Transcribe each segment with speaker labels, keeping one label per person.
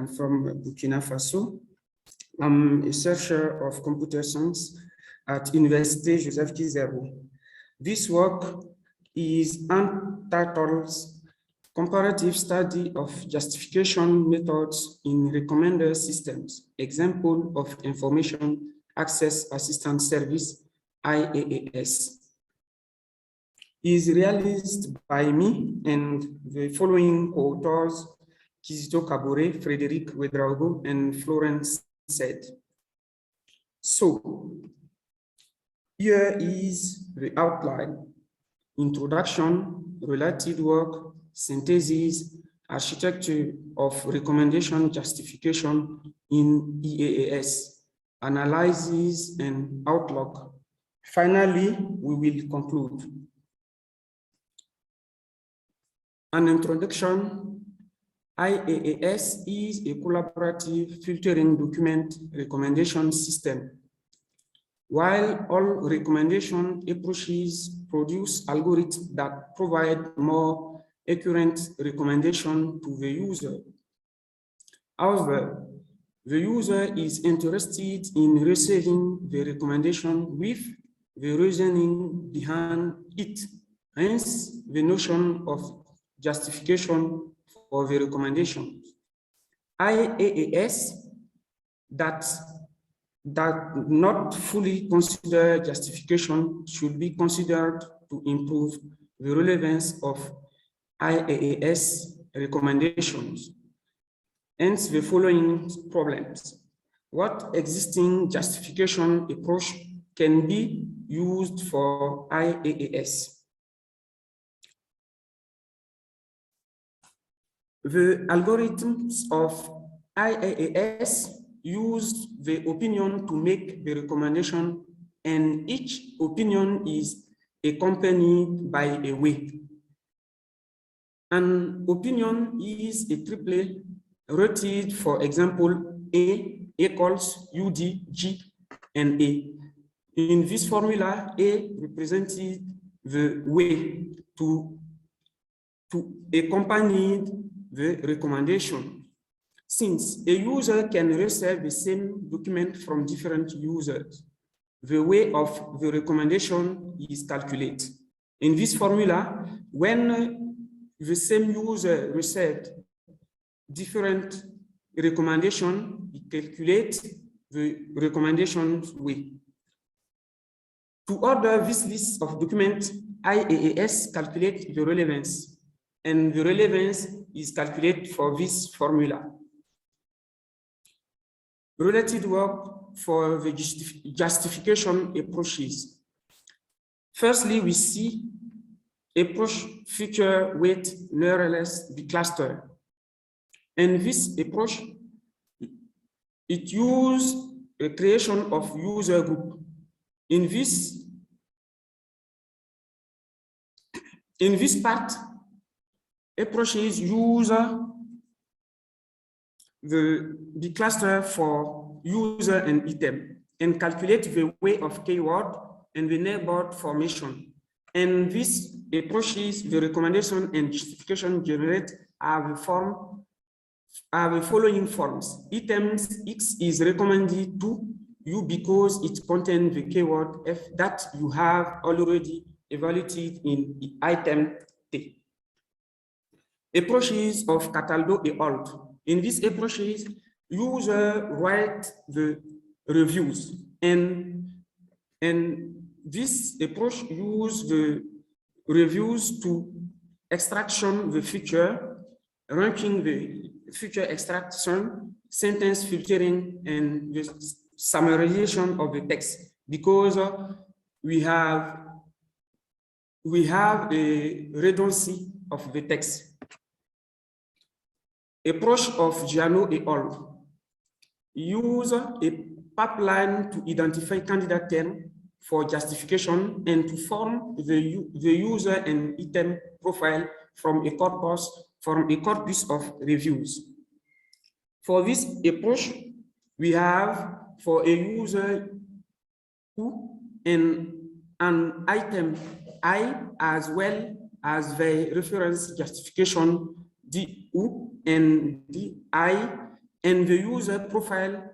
Speaker 1: I'm from Burkina Faso. I'm a searcher of computer science at Université Joseph Kizerbo. This work is entitled Comparative Study of Justification Methods in Recommender Systems, Example of Information Access Assistance Service, IaaS. Is realized by me and the following co-authors, Kizito Kabore, Frédéric Ouédraogo, and Florence said. So, here is the outline: introduction, related work, synthesis, architecture of recommendation justification in IaaS, analysis and outlook. Finally, we will conclude. An introduction. IaaS is a collaborative filtering document recommendation system. While all recommendation approaches produce algorithms that provide more accurate recommendation to the user. However, the user is interested in receiving the recommendation with the reasoning behind it, hence the notion of justification for the recommendation. IaaS that not fully consider justification should be considered to improve the relevance of IaaS recommendations. Hence the following problems. What existing justification approach can be used for IaaS? The algorithms of IaaS use the opinion to make the recommendation, and each opinion is accompanied by a weight. An opinion is a triplet rated, for example, A equals UD, G, and A. In this formula, A represented the way to accompany the recommendation. Since a user can receive the same document from different users, the way of the recommendation is calculated. In this formula, when the same user received different recommendation, it calculates the recommendation's way. To order this list of documents, IaaS calculates the relevance, and the relevance is calculated for this formula. Related work for the justification approaches. Firstly, we see approach feature weight nearest the cluster. And this approach, it uses a creation of user group. In this part, approaches use the cluster for user and item and calculate the weight of keyword and the neighborhood formation. And this approaches the recommendation and justification generate are the following forms. Items X is recommended to you because it contains the keyword F that you have already evaluated in item T. Approaches of Cataldo et al. In these approaches, user write the reviews, and this approach uses the reviews to extraction the feature, ranking the feature extraction, sentence filtering, and the summarization of the text, because we have a redundancy of the text. Approach of Giano et al. Use a pipeline to identify candidate term for justification and to form the user and item profile from a corpus of reviews. For this approach, we have for a user who and an item I, as well as the reference justification DU and DI and the user profile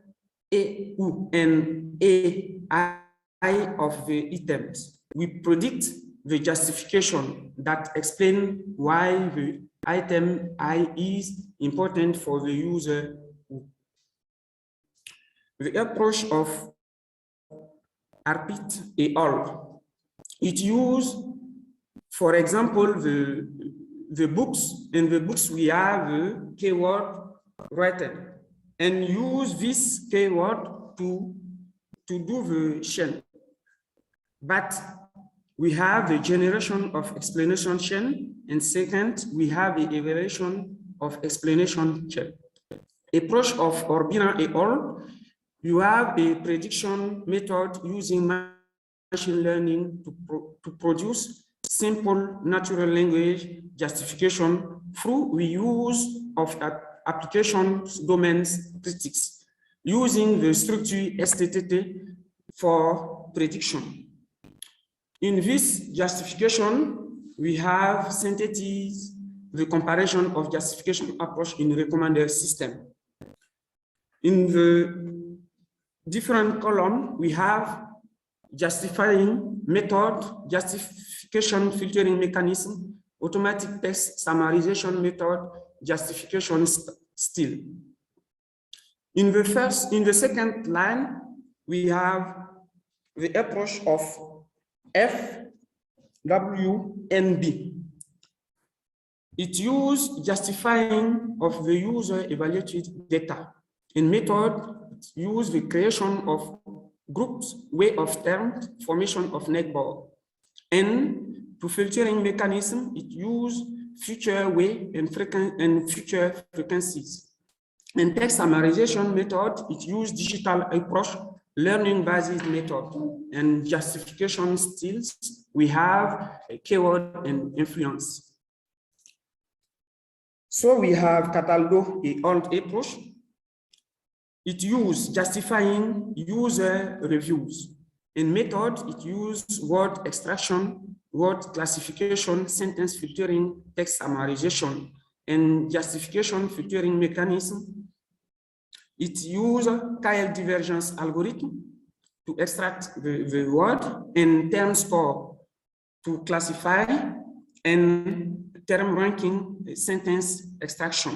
Speaker 1: and AI of the items. We predict the justification that explain why the item I is important for the user. The approach of repeat et all. It uses, for example, the books. In the books, we have the keyword written and use this keyword to do the chain. But we have the generation of explanation chain, and second, we have the evaluation of explanation chain. Approach of Orbina et al. You have a prediction method using machine learning to produce simple natural language justification through the use of application domain statistics using the structure STT for prediction. In this justification, we have synthesized the comparison of justification approach in recommender system. In the different column, we have justifying method, justification filtering mechanism, automatic text summarization method, justification style. In the second line, we have the approach of F, W, and B. It uses justifying of the user evaluated data. In method, it uses the creation of groups, way of terms, formation of network. And to filtering mechanism, it uses future way and future frequencies. In text summarization method, it uses digital approach, learning basis method, and justification styles. We have a keyword and influence. So we have Cataldo et al. Approach. It uses justifying user reviews. In method, it uses word extraction, word classification, sentence filtering, text summarization, and justification filtering mechanism. It uses KL divergence algorithm to extract the word and term score to classify, and term ranking sentence extraction.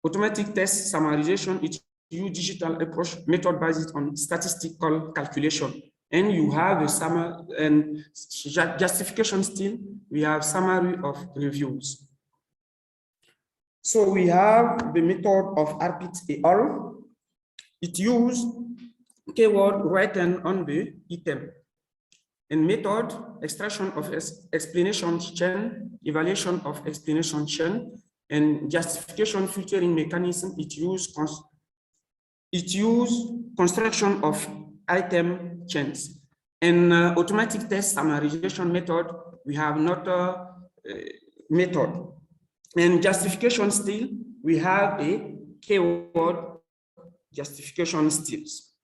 Speaker 1: Automatic text summarization, it uses digital approach method based on statistical calculation. And you have a summary and justification still, we have summary of reviews. So we have the method of Arpit et al. It uses keyword written on the item. In method, extraction of explanation chain, evaluation of explanation chain, and justification filtering mechanism, it uses construction of item chains. In automatic text summarization method, we have not a method. In justification still, we have a keyword justification styles.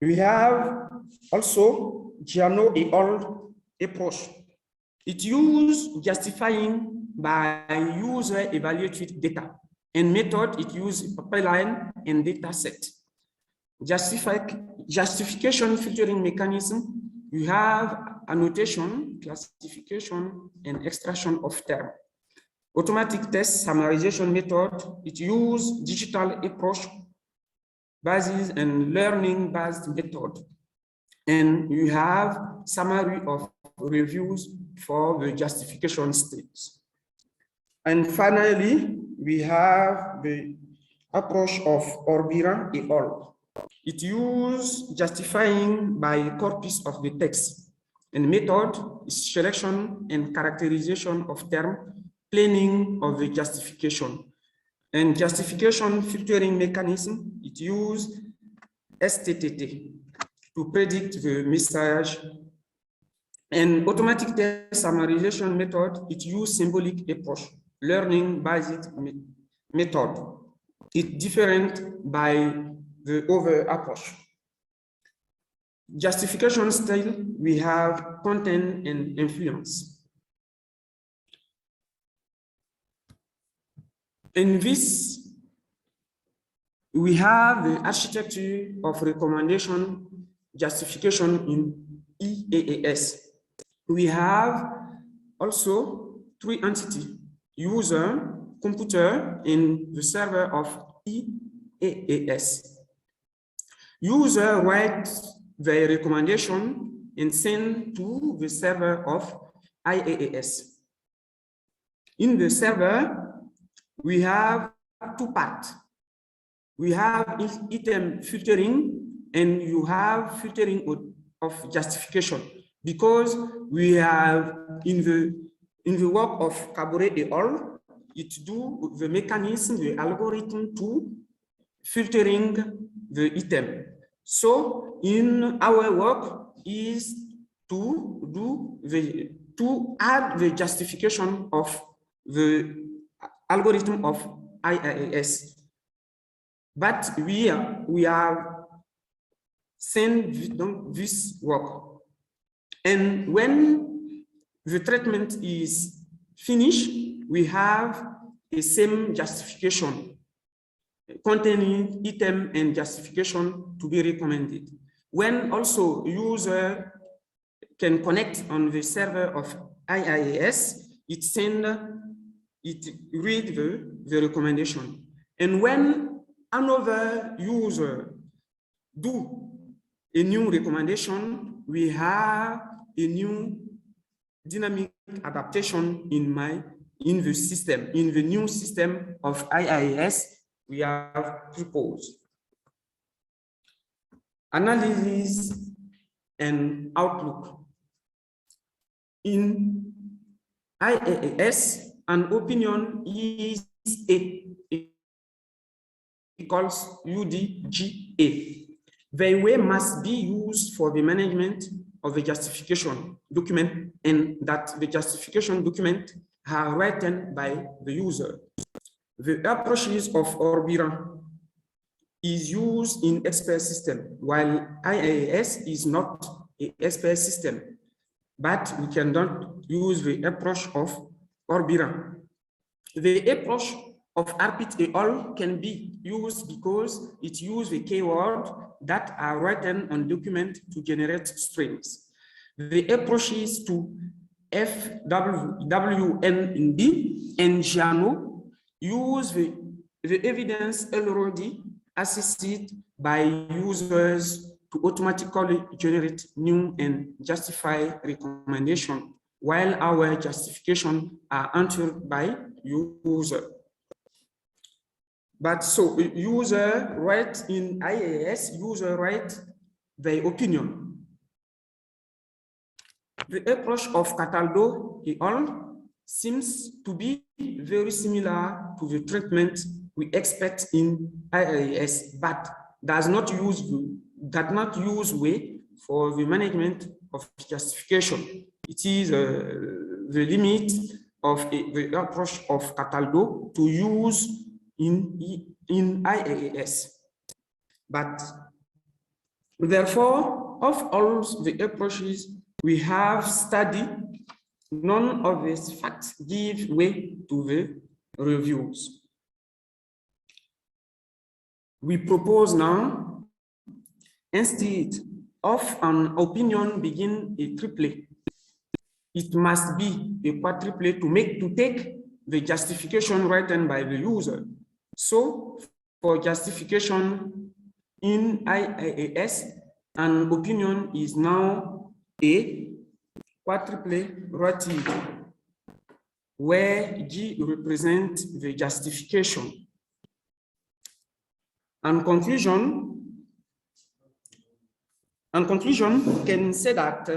Speaker 1: We have also Giano et al. Approach. It uses justifying by user evaluated data. In method, it uses pipeline and data set. Justification filtering mechanism, you have annotation, classification, and extraction of term. Automatic text summarization method, it uses digital approach basis and learning based method. And you have summary of reviews for the justification states. And finally, we have the approach of Orbina et al. It uses justifying by corpus of the text. And method is selection and characterization of term, planning of the justification. And justification filtering mechanism, it uses STT to predict the message. And automatic text summarization method, it uses symbolic approach, learning based method. It's different by the other approach. Justification style, we have content and influence. In this We have the architecture of recommendation justification in EAAS. We have also three entities: user, computer, and the server of EAAS. User writes the recommendation and send to the server of IaaS. In the server, we have two parts. We have item filtering and you have filtering of justification, because we have in the work of Caboret et al., it do the mechanism, the algorithm to filtering the item. So in our work is to add the justification of the algorithm of IaaS. But we have sent this work. And when the treatment is finished, we have a same justification containing item and justification to be recommended. When also user can connect on the server of IaaS, it read the recommendation. And when another user do a new recommendation, we have a new dynamic adaptation in the system, in the new system of IaaS we have proposed. Analysis and outlook. In IaaS, an opinion is equals UDGA. The way must be used for the management of the justification document, and that the justification document are written by the user. The approaches of Orbira is used in expert system, while IaaS is not an expert system, but we cannot use the approach of Orbira. The approach of Arpit et al. Can be used because it uses the keywords that are written on document to generate strings. The approaches to FWND and JAMO use the evidence already assisted by users to automatically generate new and justify recommendation, while our justification are entered by user. But so user write in IaaS, user write their opinion. The approach of Cataldo et al. Seems to be very similar to the treatment we expect in IaaS, but does not use way for the management of justification. It is the limit of the approach of Cataldo to use in IaaS. But therefore, of all the approaches we have studied, none of these facts give way to the reviews. We propose now, instead of an opinion begin a triplet, it must be a quadruplet to take the justification written by the user. So for justification in IaaS, an opinion is now a quadruplet relative, where G represents the justification. And conclusion can say that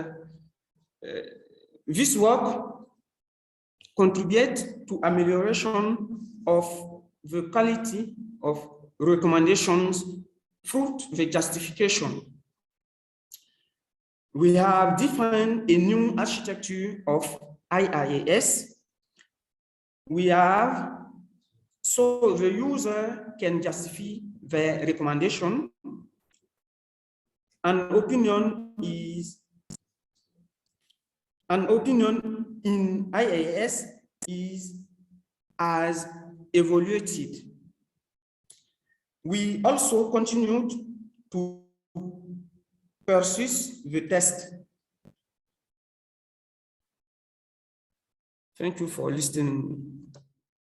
Speaker 1: this work contributes to amelioration of the quality of recommendations through the justification. We have defined a new architecture of IaaS. We have, so the user can justify the recommendation. An opinion in IaaS is as evaluated. We also continued to pursue the test. Thank you for listening.